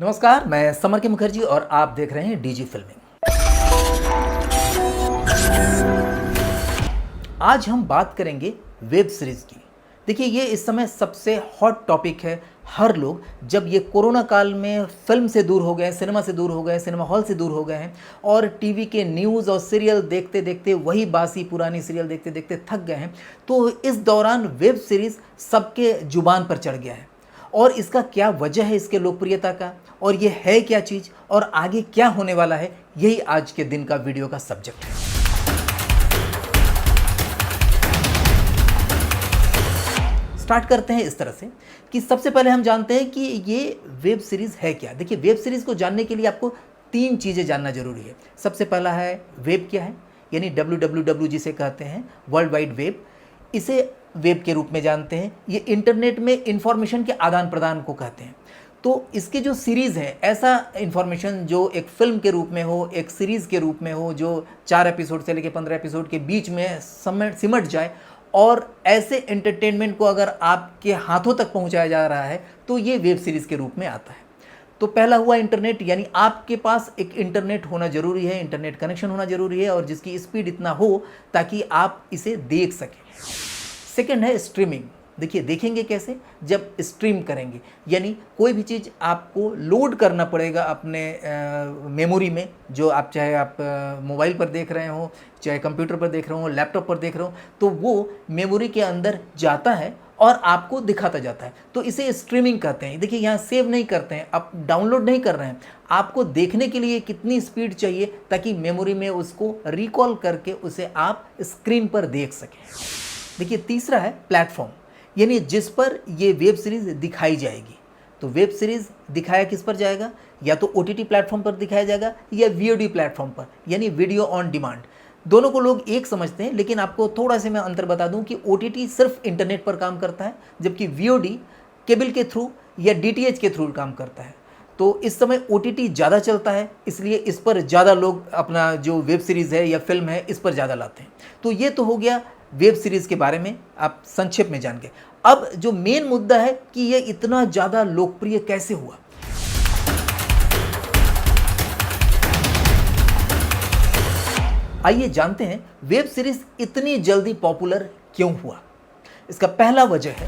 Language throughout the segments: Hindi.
नमस्कार, मैं समर के मुखर्जी और आप देख रहे हैं डीजी फिल्मिंग। आज हम बात करेंगे वेब सीरीज की। देखिए, ये इस समय सबसे हॉट टॉपिक है। हर लोग जब ये कोरोना काल में फिल्म से दूर हो गए, सिनेमा से दूर हो गए, सिनेमा हॉल से दूर हो गए हैं और टीवी के न्यूज़ और सीरियल देखते देखते, वही बासी पुरानी सीरियल देखते देखते थक गए हैं, तो इस दौरान वेब सीरीज़ सबके जुबान पर चढ़ गया है। और इसका क्या वजह है, इसके लोकप्रियता का, और ये है क्या चीज़ और आगे क्या होने वाला है, यही आज के दिन का वीडियो का सब्जेक्ट है। स्टार्ट करते हैं इस तरह से कि सबसे पहले हम जानते हैं कि ये वेब सीरीज़ है क्या। देखिए, वेब सीरीज़ को जानने के लिए आपको तीन चीज़ें जानना जरूरी है। सबसे पहला है वेब क्या है, यानी www जिसे कहते हैं, वर्ल्ड वाइड वेब। इसे वेब के रूप में जानते हैं। ये इंटरनेट में इंफॉर्मेशन के आदान प्रदान को कहते हैं। तो इसके जो सीरीज़ है, ऐसा इंफॉर्मेशन जो एक फिल्म के रूप में हो, एक सीरीज़ के रूप में हो, जो 4 एपिसोड से लेकर 15 एपिसोड के बीच में सिमट जाए, और ऐसे एंटरटेनमेंट को अगर आपके हाथों तक पहुंचाया जा रहा है, तो ये वेब सीरीज़ के रूप में आता है। तो पहला हुआ इंटरनेट, यानी आपके पास एक इंटरनेट होना ज़रूरी है, इंटरनेट कनेक्शन होना ज़रूरी है, और जिसकी स्पीड इतना हो ताकि आप इसे देख सकें। सेकेंड है स्ट्रीमिंग। देखिए, देखेंगे कैसे, जब स्ट्रीम करेंगे, यानी कोई भी चीज़ आपको लोड करना पड़ेगा अपने मेमोरी में, जो आप चाहे आप मोबाइल पर देख रहे हो, चाहे कंप्यूटर पर देख रहे हो, लैपटॉप पर देख रहे हो, तो वो मेमोरी के अंदर जाता है और आपको दिखाता जाता है। तो इसे स्ट्रीमिंग कहते हैं। देखिए, यहाँ सेव नहीं करते हैं, आप डाउनलोड नहीं कर रहे हैं, आपको देखने के लिए कितनी स्पीड चाहिए ताकि मेमोरी में उसको रिकॉल करके उसे आप स्क्रीन पर देख सकें। देखिए, तीसरा है प्लेटफॉर्म, यानी जिस पर ये वेब सीरीज़ दिखाई जाएगी। तो वेब सीरीज़ दिखाया किस पर जाएगा, या तो OTT प्लेटफॉर्म पर दिखाया जाएगा या VOD प्लेटफॉर्म पर, यानी वीडियो ऑन डिमांड। दोनों को लोग एक समझते हैं, लेकिन आपको थोड़ा सा मैं अंतर बता दूं कि OTT सिर्फ इंटरनेट पर काम करता है, जबकि VOD केबल के थ्रू या DTH के थ्रू काम करता है। तो इस समय OTT ज़्यादा चलता है, इसलिए इस पर ज़्यादा लोग अपना जो वेब सीरीज़ है या फिल्म है, इस पर ज़्यादा लाते हैं। तो ये तो हो गया वेब सीरीज़ के बारे में, आप संक्षेप में जान गए। अब जो मेन मुद्दा है कि ये इतना ज़्यादा लोकप्रिय कैसे हुआ। आइए जानते हैं वेब सीरीज़ इतनी जल्दी पॉपुलर क्यों हुआ। इसका पहला वजह है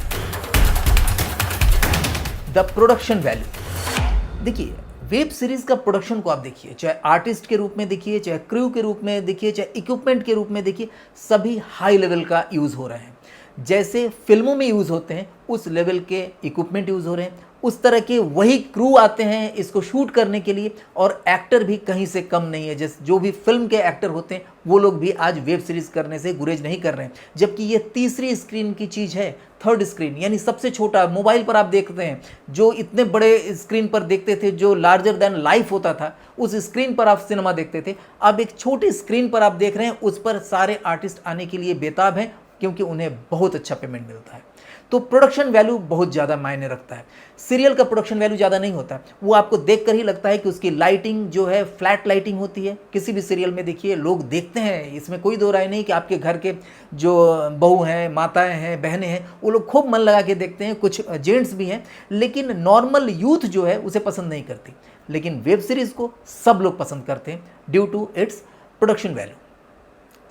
द प्रोडक्शन वैल्यू। देखिए, वेब सीरीज़ का प्रोडक्शन को आप देखिए, चाहे आर्टिस्ट के रूप में देखिए, चाहे क्रू के रूप में देखिए, चाहे इक्विपमेंट के रूप में देखिए, सभी हाई लेवल का यूज़ हो रहे हैं। जैसे फिल्मों में यूज़ होते हैं, उस लेवल के इक्विपमेंट यूज़ हो रहे हैं, उस तरह के वही क्रू आते हैं इसको शूट करने के लिए, और एक्टर भी कहीं से कम नहीं है। जैसे जो भी फिल्म के एक्टर होते हैं, वो लोग भी आज वेब सीरीज़ करने से गुरेज नहीं कर रहे हैं। जबकि ये तीसरी स्क्रीन की चीज़ है, थर्ड स्क्रीन, यानी सबसे छोटा। मोबाइल पर आप देखते हैं, जो इतने बड़े स्क्रीन पर देखते थे, जो लार्जर देन लाइफ होता था, उस स्क्रीन पर आप सिनेमा देखते थे। अब एक छोटे स्क्रीन पर आप देख रहे हैं, उस पर सारे आर्टिस्ट आने के लिए बेताब हैं, क्योंकि उन्हें बहुत अच्छा पेमेंट मिलता है। तो प्रोडक्शन वैल्यू बहुत ज़्यादा मायने रखता है। सीरियल का प्रोडक्शन वैल्यू ज़्यादा नहीं होता, वो आपको देखकर ही लगता है कि उसकी लाइटिंग जो है फ्लैट लाइटिंग होती है। किसी भी सीरियल में देखिए, लोग देखते हैं, इसमें कोई दो राय नहीं कि आपके घर के जो बहू हैं, माताएं हैं, बहनें हैं, वो लोग खूब मन लगा के देखते हैं। कुछ जेंट्स भी हैं, लेकिन नॉर्मल यूथ जो है उसे पसंद नहीं करती। लेकिन वेब सीरीज़ को सब लोग पसंद करते हैं due to its production value.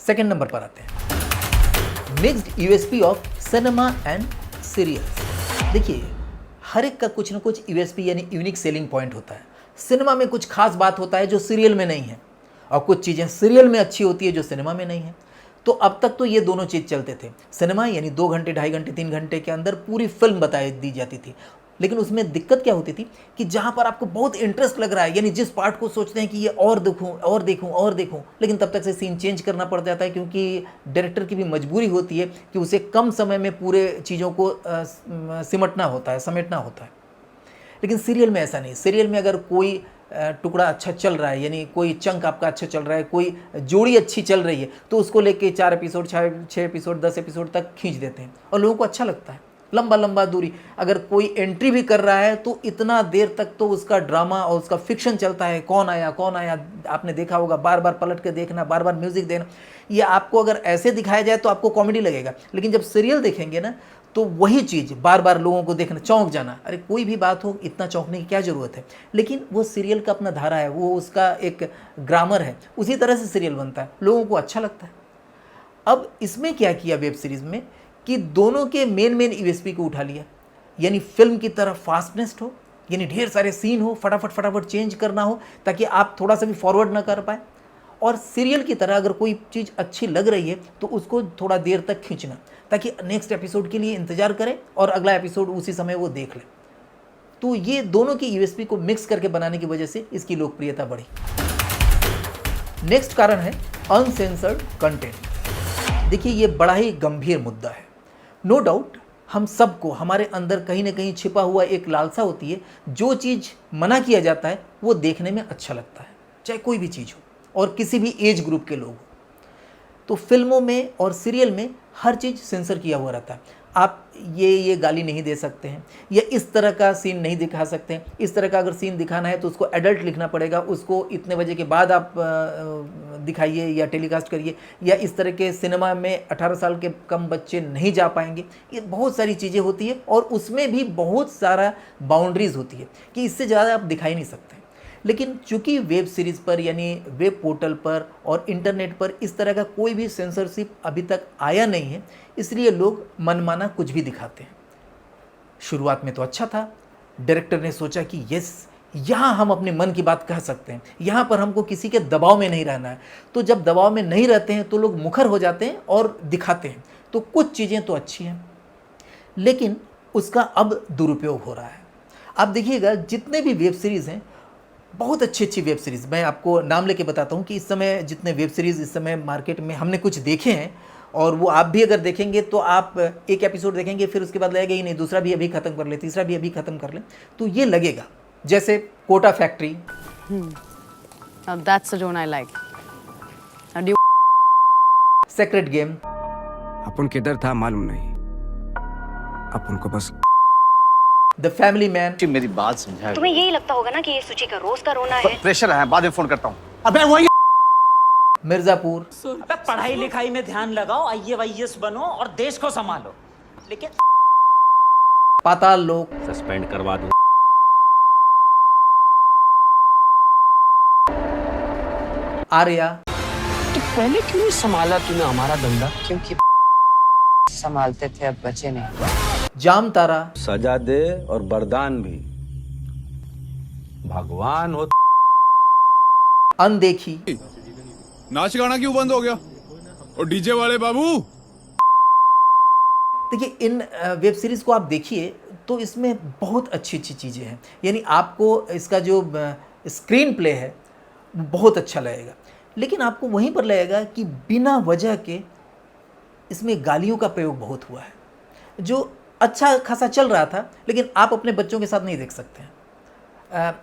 Second number पर आते हैं mixed USP of cinema and serials. देखिए, हर एक का कुछ ना कुछ यूएसपी यानी यूनिक सेलिंग पॉइंट होता है। सिनेमा में कुछ खास बात होता है जो सीरियल में नहीं है, और कुछ चीज़ें सीरियल में अच्छी होती है जो सिनेमा में नहीं है। तो अब तक तो ये दोनों चीज़ चलते थे। सिनेमा यानी 2 घंटे, 2.5 घंटे, 3 घंटे के अंदर पूरी फिल्म बताई दी जाती थी। लेकिन उसमें दिक्कत क्या होती थी कि जहाँ पर आपको बहुत इंटरेस्ट लग रहा है, यानी जिस पार्ट को सोचते हैं कि ये और देखूँ और देखूँ और देखूँ, लेकिन तब तक से सीन चेंज करना पड़ जाता है, क्योंकि डायरेक्टर की भी मजबूरी होती है कि उसे कम समय में पूरे चीज़ों को सिमटना होता है, समेटना होता है। लेकिन सीरियल में ऐसा नहीं। सीरियल में अगर कोई टुकड़ा अच्छा चल रहा है, यानी कोई चंक आपका अच्छा चल रहा है, कोई जोड़ी अच्छी चल रही है, तो उसको लेके 4 एपिसोड, 6 एपिसोड, 10 एपिसोड तक खींच देते हैं, और लोगों को अच्छा लगता है। लंबा लंबा दूरी अगर कोई एंट्री भी कर रहा है, तो इतना देर तक तो उसका ड्रामा और उसका फिक्शन चलता है, कौन आया कौन आया, आपने देखा होगा, बार बार पलट के देखना, बार बार म्यूजिक देना। ये आपको अगर ऐसे दिखाया जाए तो आपको कॉमेडी लगेगा, लेकिन जब सीरियल देखेंगे ना, तो वही चीज़ बार बार लोगों को देखना, चौंक जाना, अरे कोई भी बात हो इतना चौंकने की क्या ज़रूरत है। लेकिन वो सीरियल का अपना धारा है, वो उसका एक ग्रामर है, उसी तरह से सीरियल बनता है, लोगों को अच्छा लगता है। अब इसमें क्या किया वेब सीरीज़ में कि दोनों के मेन यूएसपी को उठा लिया, यानी फिल्म की तरह फास्टनेस हो, यानी ढेर सारे सीन हो, फटाफट चेंज करना हो ताकि आप थोड़ा सा भी फॉरवर्ड ना कर पाए, और सीरियल की तरह अगर कोई चीज़ अच्छी लग रही है तो उसको थोड़ा देर तक खींचना ताकि नेक्स्ट एपिसोड के लिए इंतज़ार करें और अगला एपिसोड उसी समय वो देख ले। तो ये दोनों की यूएसपी को मिक्स करके बनाने की वजह से इसकी लोकप्रियता बढ़ी। नेक्स्ट कारण है अनसेंसर्ड कंटेंट। देखिए ये बड़ा ही गंभीर मुद्दा है। नो डाउट हम सबको हमारे अंदर कहीं ना कहीं छिपा हुआ एक लालसा होती है, जो चीज़ मना किया जाता है वो देखने में अच्छा लगता है, चाहे कोई भी चीज़ हो और किसी भी एज ग्रुप के लोग हो। तो फिल्मों में और सीरियल में हर चीज़ सेंसर किया हुआ रहता है। आप ये गाली नहीं दे सकते हैं, या इस तरह का सीन नहीं दिखा सकते हैं, इस तरह का अगर सीन दिखाना है तो उसको एडल्ट लिखना पड़ेगा, उसको इतने बजे के बाद आप दिखाइए या टेलीकास्ट करिए, या इस तरह के सिनेमा में 18 साल के कम बच्चे नहीं जा पाएंगे। ये बहुत सारी चीज़ें होती है और उसमें भी बहुत सारा बाउंड्रीज़ होती है कि इससे ज़्यादा आप दिखा ही नहीं सकते। लेकिन चूंकि वेब सीरीज़ पर यानी वेब पोर्टल पर और इंटरनेट पर इस तरह का कोई भी सेंसरशिप अभी तक आया नहीं है, इसलिए लोग मनमाना कुछ भी दिखाते हैं। शुरुआत में तो अच्छा था, डायरेक्टर ने सोचा कि यस यहाँ हम अपने मन की बात कह सकते हैं, यहाँ पर हमको किसी के दबाव में नहीं रहना है। तो जब दबाव में नहीं रहते हैं तो लोग मुखर हो जाते हैं और दिखाते हैं, तो कुछ चीज़ें तो अच्छी हैं, लेकिन उसका अब दुरुपयोग हो रहा है। आप देखिएगा जितने भी वेब सीरीज़ हैं, बहुत अच्छी अच्छी वेब सीरीज़, मैं आपको नाम लेके बताता हूँ कि इस समय जितने वेब सीरीज़ इस समय मार्केट में हमने कुछ देखे हैं, और वो आप भी अगर देखेंगे तो आप एक एपिसोड देखेंगे फिर उसके बाद लगेगा ही नहीं, दूसरा भी अभी ख़त्म कर ले, तीसरा भी अभी ख़त्म कर ले, तो ये लगेगा। जैसे Kota factory, that's the tone I like. Sacred game, अपन किधर था मालूम नहीं, अपन को बस द फैमिली मैन। मेरी बात समझा। तुम्हें यही लगता होगा ना कि ये सूची का रोज का रोना है। प्रेशर है, बाद में फोन करता हूँ। अबे वही मिर्जापुर, अबे पढ़ाई लिखाई में ध्यान लगाओ, आईएएस बनो और देश को संभालो, लेकिन पाताल लोक, सस्पेंड करवा दूं। आर्या, तो पहले क्यों नहीं संभाला तूने हमारा धंधा? क्योंकि संभालते थे, अब बचे नहीं। जाम तारा, सजा दे और वरदान भी भगवान हो। अनदेखी, नाच गाना क्यों बंद हो गया? और डीजे वाले बाबू, देखिए इन वेब सीरीज़ को आप देखिए तो इसमें बहुत अच्छी अच्छी चीज़ें हैं, यानी आपको इसका जो स्क्रीन प्ले है वो बहुत अच्छा लगेगा, लेकिन आपको वहीं पर लगेगा कि बिना वजह के इसमें गालियों का प्रयोग बहुत हुआ है, जो अच्छा खासा चल रहा था, लेकिन आप अपने बच्चों के साथ नहीं देख सकते हैं,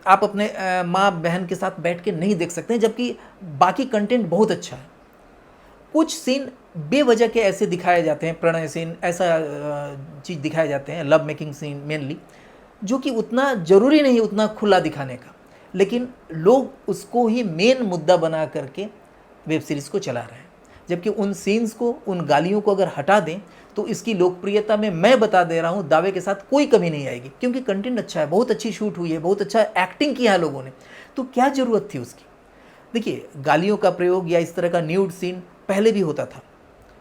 आप अपने माँ बहन के साथ बैठ के नहीं देख सकते हैं, जबकि बाकी कंटेंट बहुत अच्छा है। कुछ सीन बेवजह के ऐसे दिखाए जाते हैं, प्रणय सीन, ऐसा चीज़ दिखाए जाते हैं, लव मेकिंग सीन मेनली, जो कि उतना ज़रूरी नहीं उतना खुला दिखाने का, लेकिन लोग उसको ही मेन मुद्दा बना करके वेब सीरीज़ को चला रहे हैं। जबकि उन सीन्स को, उन गालियों को अगर हटा दें तो इसकी लोकप्रियता में मैं बता दे रहा हूँ दावे के साथ कोई कमी नहीं आएगी, क्योंकि कंटेंट अच्छा है, बहुत अच्छी शूट हुई है, बहुत अच्छा एक्टिंग किया है लोगों ने, तो क्या ज़रूरत थी उसकी। देखिए गालियों का प्रयोग या इस तरह का न्यूड सीन पहले भी होता था।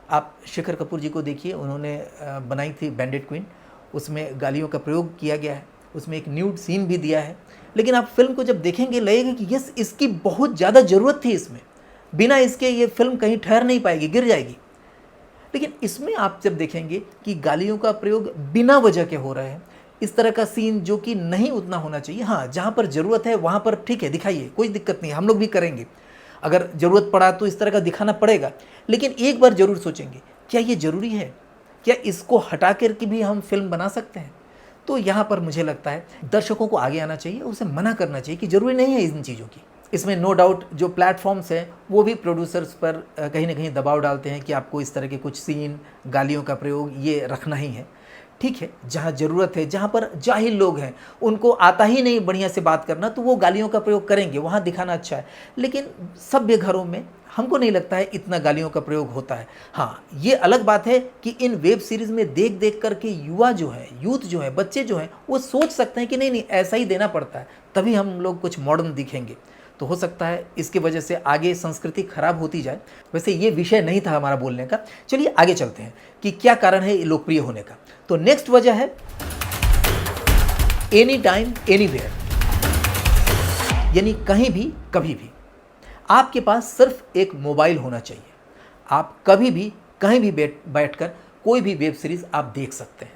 आप शेखर कपूर जी को देखिए, उन्होंने बनाई थी बैंडिट क्वीन, उसमें गालियों का प्रयोग किया गया है, उसमें एक न्यूड सीन भी दिया है, लेकिन आप फिल्म को जब देखेंगे लगेगा कि यस इसकी बहुत ज़्यादा ज़रूरत थी इसमें, बिना इसके ये फिल्म कहीं ठहर नहीं पाएगी, गिर जाएगी। लेकिन इसमें आप जब देखेंगे कि गालियों का प्रयोग बिना वजह के हो रहा है, इस तरह का सीन जो कि नहीं उतना होना चाहिए, हाँ जहाँ पर ज़रूरत है वहाँ पर ठीक है दिखाइए, कोई दिक्कत नहीं, हम लोग भी करेंगे, अगर ज़रूरत पड़ा तो इस तरह का दिखाना पड़ेगा, लेकिन एक बार ज़रूर सोचेंगे क्या ये ज़रूरी है, क्या इसको हटा कर के भी हम फिल्म बना सकते हैं। तो यहाँ पर मुझे लगता है दर्शकों को आगे आना चाहिए, उसे मना करना चाहिए कि ज़रूरी नहीं है इन चीज़ों की। इसमें नो डाउट जो प्लेटफॉर्म्स हैं वो भी प्रोड्यूसर्स पर कहीं ना कहीं दबाव डालते हैं कि आपको इस तरह के कुछ सीन, गालियों का प्रयोग ये रखना ही है, ठीक है, जहाँ ज़रूरत है, जहाँ पर जाहिल लोग हैं, उनको आता ही नहीं बढ़िया से बात करना, तो वो गालियों का प्रयोग करेंगे, वहाँ दिखाना अच्छा है। लेकिन सभ्य घरों में हमको नहीं लगता है इतना गालियों का प्रयोग होता है। हाँ, ये अलग बात है कि इन वेब सीरीज़ में देख देख करके युवा जो है, यूथ जो है, बच्चे जो हैं, वो सोच सकते हैं कि नहीं नहीं ऐसा ही देना पड़ता है, तभी हम लोग कुछ मॉडर्न दिखेंगे। तो हो सकता है इसकी वजह से आगे संस्कृति खराब होती जाए। वैसे ये विषय नहीं था हमारा बोलने का। चलिए आगे चलते हैं कि क्या कारण है लोकप्रिय होने का। तो नेक्स्ट वजह है एनी टाइम एनीवेयर, यानी कहीं भी कभी भी आपके पास सिर्फ एक मोबाइल होना चाहिए। आप कभी भी कहीं भी बैठकर कोई भी वेब सीरीज़ आप देख सकते हैं।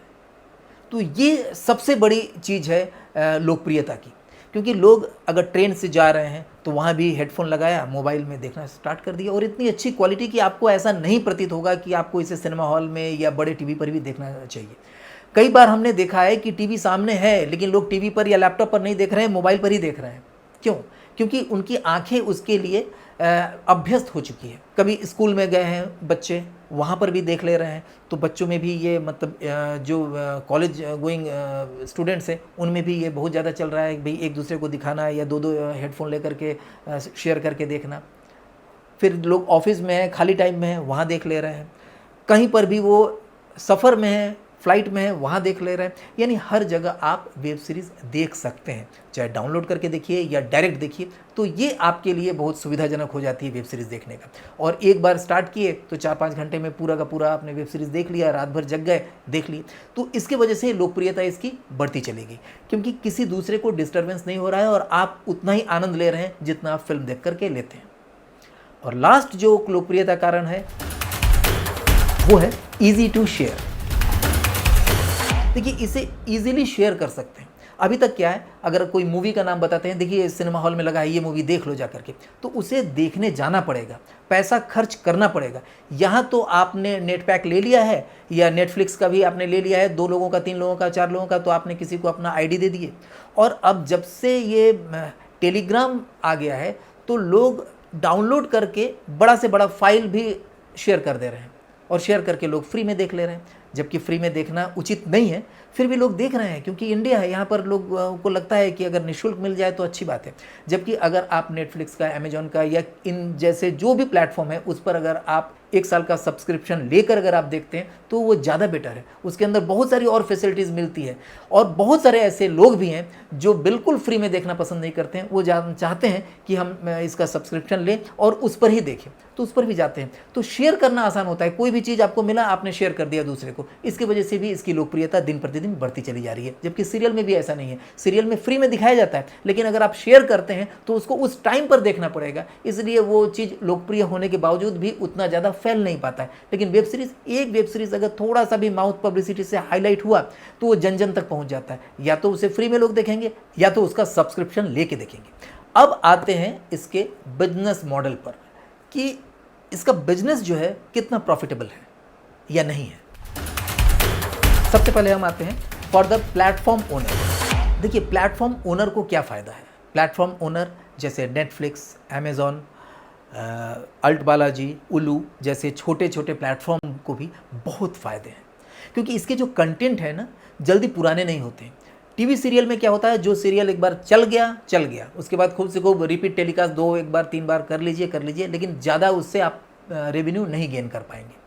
तो ये सबसे बड़ी चीज़ है लोकप्रियता की, क्योंकि लोग अगर ट्रेन से जा रहे हैं तो वहाँ भी हेडफोन लगाया, मोबाइल में देखना स्टार्ट कर दिया, और इतनी अच्छी क्वालिटी कि आपको ऐसा नहीं प्रतीत होगा कि आपको इसे सिनेमा हॉल में या बड़े टीवी पर भी देखना चाहिए। कई बार हमने देखा है कि टीवी सामने है लेकिन लोग टीवी पर या लैपटॉप पर नहीं देख रहे हैं, मोबाइल पर ही देख रहे हैं। क्यों? क्योंकि उनकी आंखें उसके लिए अभ्यस्त हो चुकी है। कभी स्कूल में गए हैं बच्चे, वहाँ पर भी देख ले रहे हैं, तो बच्चों में भी ये मतलब जो कॉलेज गोइंग स्टूडेंट्स हैं उनमें भी ये बहुत ज़्यादा चल रहा है, भाई एक दूसरे को दिखाना या दो दो हेडफोन लेकर के शेयर करके देखना। फिर लोग ऑफिस में हैं, खाली टाइम में हैं, वहाँ देख ले रहे हैं। कहीं पर भी वो सफ़र में है, फ्लाइट में है, वहाँ देख ले रहे हैं। यानी हर जगह आप वेब सीरीज़ देख सकते हैं, चाहे डाउनलोड करके देखिए या डायरेक्ट देखिए। तो ये आपके लिए बहुत सुविधाजनक हो जाती है वेब सीरीज़ देखने का। और एक बार स्टार्ट किए तो 4-5 घंटे में पूरा का पूरा आपने वेब सीरीज़ देख लिया, रात भर जग गए, देख लिए। तो इसकी वजह से लोकप्रियता इसकी बढ़ती चलेगी, क्योंकि किसी दूसरे को डिस्टर्बेंस नहीं हो रहा है और आप उतना ही आनंद ले रहे हैं जितना आप फिल्म देख करके लेते हैं। और लास्ट जो लोकप्रियता कारण है वो है ईजी टू शेयर। देखिए, इसे इजीली शेयर कर सकते हैं। अभी तक क्या है, अगर कोई मूवी का नाम बताते हैं, देखिए सिनेमा हॉल में लगा है, ये मूवी देख लो जा करके, तो उसे देखने जाना पड़ेगा, पैसा खर्च करना पड़ेगा। यहाँ तो आपने नेट पैक ले लिया है या नेटफ्लिक्स का भी आपने ले लिया है, 2 लोगों का, 3 लोगों का, 4 लोगों का, तो आपने किसी को अपना आईडी दे दिए। और अब जब से ये टेलीग्राम आ गया है तो लोग डाउनलोड करके बड़ा से बड़ा फाइल भी शेयर कर दे रहे हैं, और शेयर करके लोग फ्री में देख ले रहे हैं। जबकि फ्री में देखना उचित नहीं है, फिर भी लोग देख रहे हैं, क्योंकि इंडिया है, यहाँ पर लोग को लगता है कि अगर निःशुल्क मिल जाए तो अच्छी बात है। जबकि अगर आप नेटफ्लिक्स का, अमेजॉन का या इन जैसे जो भी प्लेटफॉर्म है उस पर अगर आप 1 साल का सब्सक्रिप्शन लेकर अगर आप देखते हैं तो वो ज़्यादा बेटर है। उसके अंदर बहुत सारी और फैसिलिटीज़ मिलती है। और बहुत सारे ऐसे लोग भी हैं जो बिल्कुल फ्री में देखना पसंद नहीं करते हैं, वो चाहते हैं कि हम इसका सब्सक्रिप्शन लें और उस पर ही देखें, तो उस पर भी जाते हैं। तो शेयर करना आसान होता है, कोई भी चीज़ आपको मिला, आपने शेयर कर दिया दूसरे को। इसकी वजह से भी इसकी लोकप्रियता दिन प्रतिदिन बढ़ती चली जा रही है। जबकि सीरियल में भी ऐसा नहीं है, सीरियल में फ्री में दिखाया जाता है, लेकिन अगर आप शेयर करते हैं तो उसको उस टाइम पर देखना पड़ेगा, इसलिए वो चीज़ लोकप्रिय होने के बावजूद भी उतना ज़्यादा फैल नहीं पाता है। लेकिन वेब सीरीज़, एक वेब सीरीज़ अगर थोड़ा सा भी माउथ पब्लिसिटी से हाईलाइट हुआ तो वो जन जन तक पहुँच जाता है। या तो उसे फ्री में लोग देखेंगे या तो उसका सब्सक्रिप्शन लेके देखेंगे। अब आते हैं इसके बिजनेस मॉडल पर कि इसका बिजनेस जो है कितना प्रॉफिटेबल है या नहीं है। सबसे पहले हम आते हैं फॉर द प्लेटफॉर्म ओनर। देखिए, प्लेटफॉर्म ओनर को क्या फ़ायदा है। प्लेटफॉर्म ओनर जैसे नेटफ्लिक्स, अमेज़ॉन, अल्ट बालाजी, उलू जैसे छोटे छोटे प्लेटफॉर्म को भी बहुत फ़ायदे हैं, क्योंकि इसके जो कंटेंट है ना, जल्दी पुराने नहीं होते। टीवी सीरियल में क्या होता है, जो सीरियल एक बार चल गया, उसके बाद खूब से खूब रिपीट टेलीकास्ट 2, 1 बार 3 बार कर लीजिए, लेकिन ज़्यादा उससे आप रेवेन्यू नहीं गेन कर पाएंगे।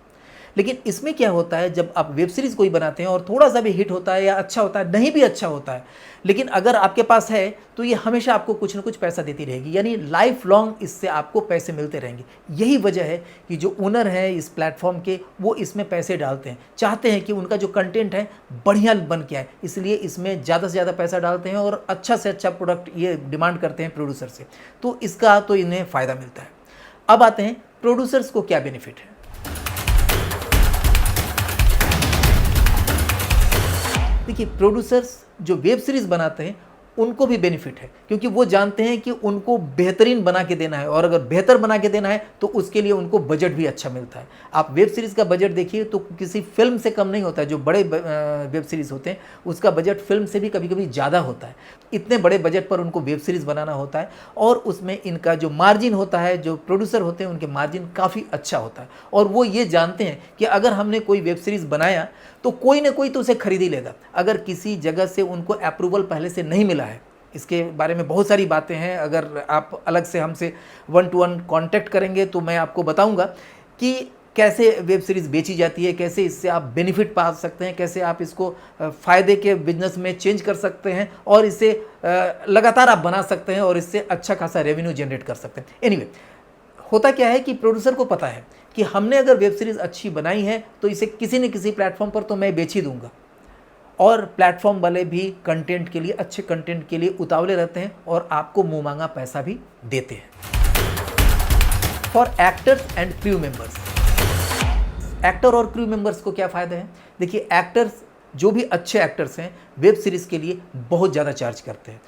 लेकिन इसमें क्या होता है, जब आप वेब सीरीज़ कोई बनाते हैं और थोड़ा सा भी हिट होता है या अच्छा होता है, नहीं भी अच्छा होता है, लेकिन अगर आपके पास है तो ये हमेशा आपको कुछ ना कुछ पैसा देती रहेगी, यानी लाइफ लॉन्ग इससे आपको पैसे मिलते रहेंगे। यही वजह है कि जो ओनर है इस प्लेटफॉर्म के, वो इसमें पैसे डालते हैं, चाहते हैं कि उनका जो कंटेंट है बढ़िया बन के आए, इसलिए इसमें ज़्यादा से ज़्यादा पैसा डालते हैं और अच्छा से अच्छा प्रोडक्ट ये डिमांड करते हैं प्रोड्यूसर से। तो इसका तो इन्हें फ़ायदा मिलता है। अब आते हैं प्रोड्यूसर्स को क्या बेनिफिट है। देखिए, प्रोड्यूसर्स जो वेब सीरीज़ बनाते हैं उनको भी बेनिफिट है, क्योंकि वो जानते हैं कि उनको बेहतरीन बना के देना है, और अगर बेहतर बना के देना है तो उसके लिए उनको बजट भी अच्छा मिलता है। आप वेब सीरीज़ का बजट देखिए तो किसी फिल्म से कम नहीं होता है। जो बड़े वेब सीरीज़ होते हैं उसका बजट फिल्म से भी कभी कभी ज़्यादा होता है। इतने बड़े बजट पर उनको वेब सीरीज़ बनाना होता है, और उसमें इनका जो मार्जिन होता है, जो प्रोड्यूसर होते हैं उनके मार्जिन काफ़ी अच्छा होता है, और वो ये जानते हैं कि अगर हमने कोई वेब सीरीज़ बनाया तो कोई ना कोई तो उसे खरीद ही लेगा। अगर किसी जगह से उनको अप्रूवल पहले से नहीं मिला है, इसके बारे में बहुत सारी बातें हैं, अगर आप अलग से हमसे 1-to-1 कांटेक्ट करेंगे तो मैं आपको बताऊंगा कि कैसे वेब सीरीज़ बेची जाती है, कैसे इससे आप बेनिफिट पा सकते हैं, कैसे आप इसको फ़ायदे के बिजनेस में चेंज कर सकते हैं, और इसे लगातार आप बना सकते हैं और इससे अच्छा खासा रेवेन्यू जनरेट कर सकते हैं। एनीवे, होता क्या है कि प्रोड्यूसर को पता है कि हमने अगर वेब सीरीज़ अच्छी बनाई है तो इसे किसी न किसी प्लेटफॉर्म पर तो मैं बेच ही दूंगा, और प्लेटफॉर्म वाले भी कंटेंट के लिए, अच्छे कंटेंट के लिए उतावले रहते हैं और आपको मुंह मांगा पैसा भी देते हैं। For actors and crew members, actor और क्रू मेंबर्स को क्या फ़ायदा है? देखिए, एक्टर्स, जो भी अच्छे एक्टर्स हैं, वेब सीरीज़ के लिए बहुत ज़्यादा चार्ज करते हैं,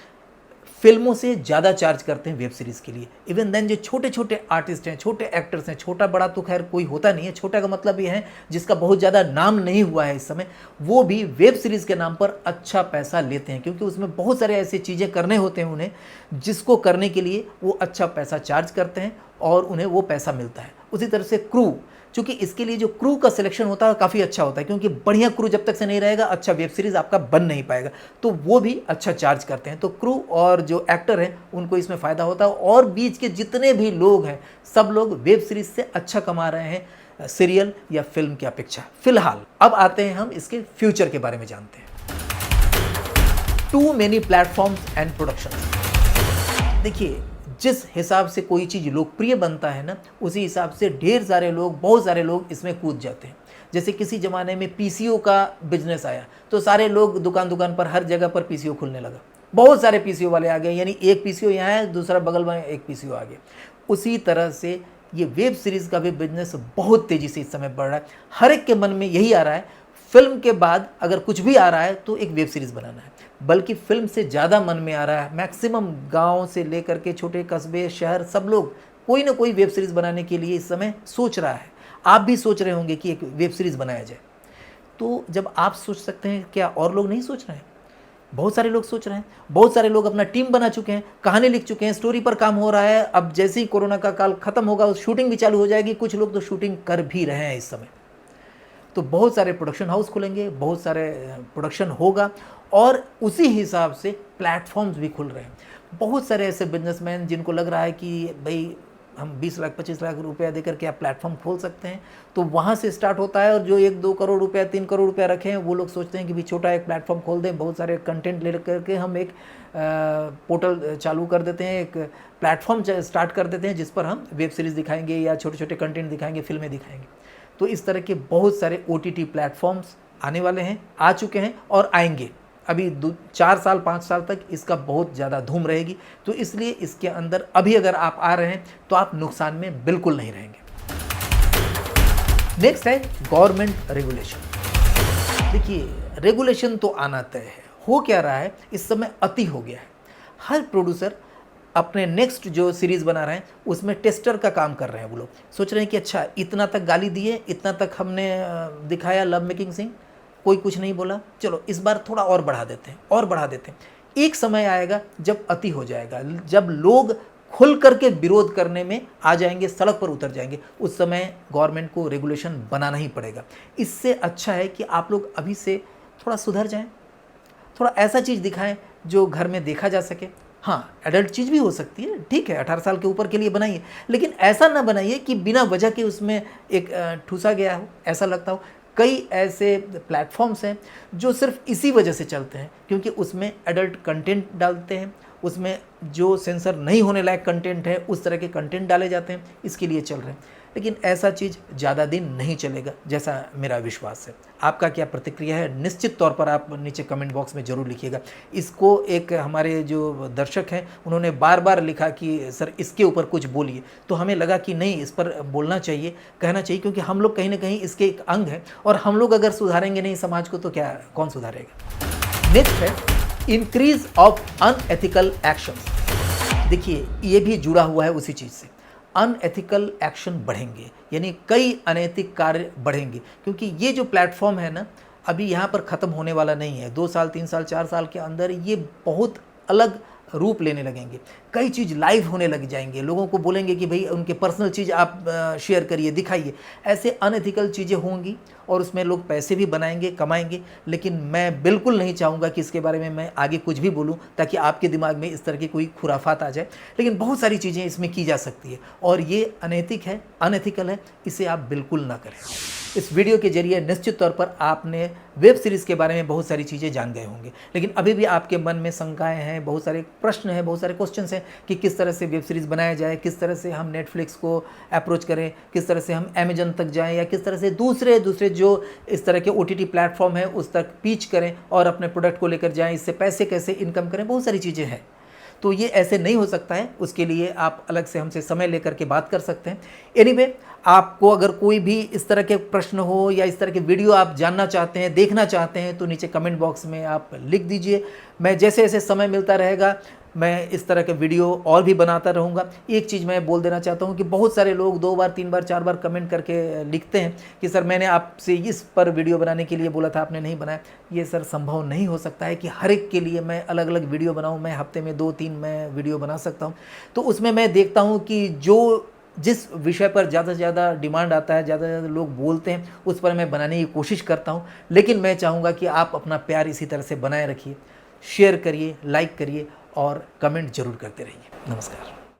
फिल्मों से ज़्यादा चार्ज करते हैं वेब सीरीज़ के लिए। इवन देन जो छोटे छोटे आर्टिस्ट हैं, छोटे एक्टर्स हैं, छोटा बड़ा तो खैर कोई होता नहीं है, छोटा का मतलब ये है जिसका बहुत ज़्यादा नाम नहीं हुआ है इस समय, वो भी वेब सीरीज़ के नाम पर अच्छा पैसा लेते हैं, क्योंकि उसमें बहुत सारे ऐसी चीज़ें करने होते हैं उन्हें, जिसको करने के लिए वो अच्छा पैसा चार्ज करते हैं और उन्हें वो पैसा मिलता है। उसी तरह से क्रू, चूँकि इसके लिए जो क्रू का सिलेक्शन होता है काफ़ी अच्छा होता है, क्योंकि बढ़िया क्रू जब तक से नहीं रहेगा अच्छा वेब सीरीज़ आपका बन नहीं पाएगा, तो वो भी अच्छा चार्ज करते हैं। तो क्रू और जो एक्टर हैं उनको इसमें फ़ायदा होता है, और बीच के जितने भी लोग हैं सब लोग वेब सीरीज़ से अच्छा कमा रहे हैं सीरियल या फिल्म की अपेक्षा फिलहाल। अब आते हैं हम इसके फ्यूचर के बारे में जानते हैं। Too many platforms and productions. देखिए, जिस हिसाब से कोई चीज़ लोकप्रिय बनता है ना, उसी हिसाब से ढेर सारे लोग, बहुत सारे लोग इसमें कूद जाते हैं। जैसे किसी ज़माने में पीसीओ का बिजनेस आया तो सारे लोग दुकान दुकान पर, हर जगह पर पीसीओ खुलने लगा, बहुत सारे पीसीओ वाले आ गए, यानी एक पीसीओ यहाँ है, दूसरा बगल में एक पीसीओ आ गया। उसी तरह से ये वेब सीरीज़ का भी बिजनेस बहुत तेज़ी से इस समय बढ़ रहा है। हर एक के मन में यही आ रहा है, फिल्म के बाद अगर कुछ भी आ रहा है तो एक वेब सीरीज़ बनाना है, बल्कि फिल्म से ज़्यादा मन में आ रहा है। मैक्सिमम गांव से लेकर के छोटे कस्बे, शहर, सब लोग कोई ना कोई वेब सीरीज़ बनाने के लिए इस समय सोच रहा है। आप भी सोच रहे होंगे कि एक वेब सीरीज़ बनाया जाए, तो जब आप सोच सकते हैं, क्या और लोग नहीं सोच रहे हैं? बहुत सारे लोग सोच रहे हैं, बहुत सारे लोग अपना टीम बना चुके हैं, कहानी लिख चुके हैं, स्टोरी पर काम हो रहा है। अब जैसे ही कोरोना का काल ख़त्म होगा शूटिंग भी चालू हो जाएगी, कुछ लोग तो शूटिंग कर भी रहे हैं इस समय। तो बहुत सारे प्रोडक्शन हाउस खुलेंगे, बहुत सारे प्रोडक्शन होगा, और उसी हिसाब से प्लेटफॉर्म्स भी खुल रहे हैं। बहुत सारे ऐसे बिजनेसमैन जिनको लग रहा है कि भाई हम 20 लाख 25 लाख रुपया देकर के आप प्लेटफॉर्म खोल सकते हैं, तो वहाँ से स्टार्ट होता है। और जो 1-2 करोड़ रुपया, 3 करोड़ रुपया रखे हैं, वो लोग सोचते हैं कि भी छोटा एक प्लेटफॉर्म खोल दें, बहुत सारे कंटेंट ले करके हम एक पोर्टल चालू कर देते हैं, एक प्लेटफॉर्म स्टार्ट कर देते हैं जिस पर हम वेब सीरीज़ दिखाएंगे या छोटे छोटे कंटेंट दिखाएंगे, फिल्में दिखाएंगे। तो इस तरह के बहुत सारे OTT प्लेटफॉर्म्स आने वाले हैं, आ चुके हैं और आएंगे। अभी 4 साल 5 साल तक इसका बहुत ज़्यादा धूम रहेगी, तो इसलिए इसके अंदर अभी अगर आप आ रहे हैं तो आप नुकसान में बिल्कुल नहीं रहेंगे। नेक्स्ट है गवर्नमेंट रेगुलेशन। देखिए, रेगुलेशन तो आना तय है। हो क्या रहा है, इस समय अति हो गया है। हर प्रोड्यूसर अपने नेक्स्ट जो सीरीज़ बना रहे हैं उसमें टेस्टर का काम कर रहे हैं। वो लोग सोच रहे हैं कि अच्छा इतना तक गाली दिए, इतना तक हमने दिखाया लव मेकिंग सीन, कोई कुछ नहीं बोला, चलो इस बार थोड़ा और बढ़ा देते हैं, और बढ़ा देते हैं। एक समय आएगा जब अति हो जाएगा, जब लोग खुल करके विरोध करने में आ जाएंगे, सड़क पर उतर जाएंगे, उस समय गवर्नमेंट को रेगुलेशन बनाना ही पड़ेगा। इससे अच्छा है कि आप लोग अभी से थोड़ा सुधर जाएं, थोड़ा ऐसा चीज़ दिखाएं जो घर में देखा जा सके। हाँ, एडल्ट चीज़ भी हो सकती है, ठीक है, 18 साल के ऊपर के लिए बनाइए, लेकिन ऐसा ना बनाइए कि बिना वजह के उसमें एक ठूसा गया हो, ऐसा लगता हो। कई ऐसे प्लेटफॉर्म्स हैं जो सिर्फ इसी वजह से चलते हैं क्योंकि उसमें एडल्ट कंटेंट डालते हैं, उसमें जो सेंसर नहीं होने लायक कंटेंट है उस तरह के कंटेंट डाले जाते हैं, इसके लिए चल रहे हैं। लेकिन ऐसा चीज़ ज़्यादा दिन नहीं चलेगा, जैसा मेरा विश्वास है। आपका क्या प्रतिक्रिया है, निश्चित तौर पर आप नीचे कमेंट बॉक्स में ज़रूर लिखिएगा। इसको एक हमारे जो दर्शक हैं उन्होंने बार बार लिखा कि सर इसके ऊपर कुछ बोलिए, तो हमें लगा कि नहीं, इस पर बोलना चाहिए, कहना चाहिए, क्योंकि हम लोग कहीं ना कहीं इसके एक अंग हैं, और हम लोग अगर सुधारेंगे नहीं समाज को तो क्या, कौन सुधारेगा। नेक्स्ट है इंक्रीज ऑफ अनएथिकल एक्शंस। देखिए ये भी जुड़ा हुआ है उसी चीज़ से, अनएथिकल एक्शन बढ़ेंगे, यानी कई अनैतिक कार्य बढ़ेंगे, क्योंकि ये जो प्लेटफॉर्म है ना अभी यहाँ पर ख़त्म होने वाला नहीं है। 2 साल 3 साल 4 साल के अंदर ये बहुत अलग रूप लेने लगेंगे, कई चीज़ लाइव होने लग जाएंगे, लोगों को बोलेंगे कि भाई उनके पर्सनल चीज़ आप शेयर करिए, दिखाइए, ऐसे अनएथिकल चीज़ें होंगी और उसमें लोग पैसे भी बनाएंगे, कमाएंगे। लेकिन मैं बिल्कुल नहीं चाहूँगा कि इसके बारे में मैं आगे कुछ भी बोलूँ ताकि आपके दिमाग में इस तरह की कोई खुराफात आ जाए, लेकिन बहुत सारी चीज़ें इसमें की जा सकती है और ये अनैतिक है, अनएथिकल है, इसे आप बिल्कुल ना करें। इस वीडियो के जरिए निश्चित तौर पर आपने वेब सीरीज़ के बारे में बहुत सारी चीज़ें जान गए होंगे, लेकिन अभी भी आपके मन में शंकाएं हैं, बहुत सारे प्रश्न हैं, बहुत सारे क्वेश्चंस हैं कि किस तरह से वेब सीरीज़ बनाया जाए, किस तरह से हम नेटफ्लिक्स को अप्रोच करें, किस तरह से हम अमेजन तक जाएं, या किस तरह से दूसरे जो इस तरह के OTT प्लेटफॉर्म हैं उस तक पिच करें और अपने प्रोडक्ट को लेकर जाएँ, इससे पैसे कैसे इनकम करें, बहुत सारी चीज़ें हैं। तो ये ऐसे नहीं हो सकता है, उसके लिए आप अलग से हमसे समय लेकर के बात कर सकते हैं। एनीवे, आपको अगर कोई भी इस तरह के प्रश्न हो या इस तरह के वीडियो आप जानना चाहते हैं, देखना चाहते हैं, तो नीचे कमेंट बॉक्स में आप लिख दीजिए। मैं जैसे जैसे समय मिलता रहेगा मैं इस तरह के वीडियो और भी बनाता रहूँगा। एक चीज़ मैं बोल देना चाहता हूँ कि बहुत सारे लोग 2 बार 3 बार 4 बार कमेंट करके लिखते हैं कि सर मैंने आपसे इस पर वीडियो बनाने के लिए बोला था, आपने नहीं बनाया। ये सर संभव नहीं हो सकता है कि हर एक के लिए मैं अलग अलग वीडियो बनाऊँ। मैं हफ्ते में 2-3 मैं वीडियो बना सकता हूँ, तो उसमें मैं देखता हूँ कि जिस विषय पर ज़्यादा से ज़्यादा डिमांड आता है, ज़्यादा से ज़्यादा लोग बोलते हैं, उस पर मैं बनाने की कोशिश करता हूँ। लेकिन मैं चाहूँगा कि आप अपना प्यार इसी तरह से बनाए रखिए, शेयर करिए, लाइक करिए और कमेंट जरूर करते रहिए। नमस्कार।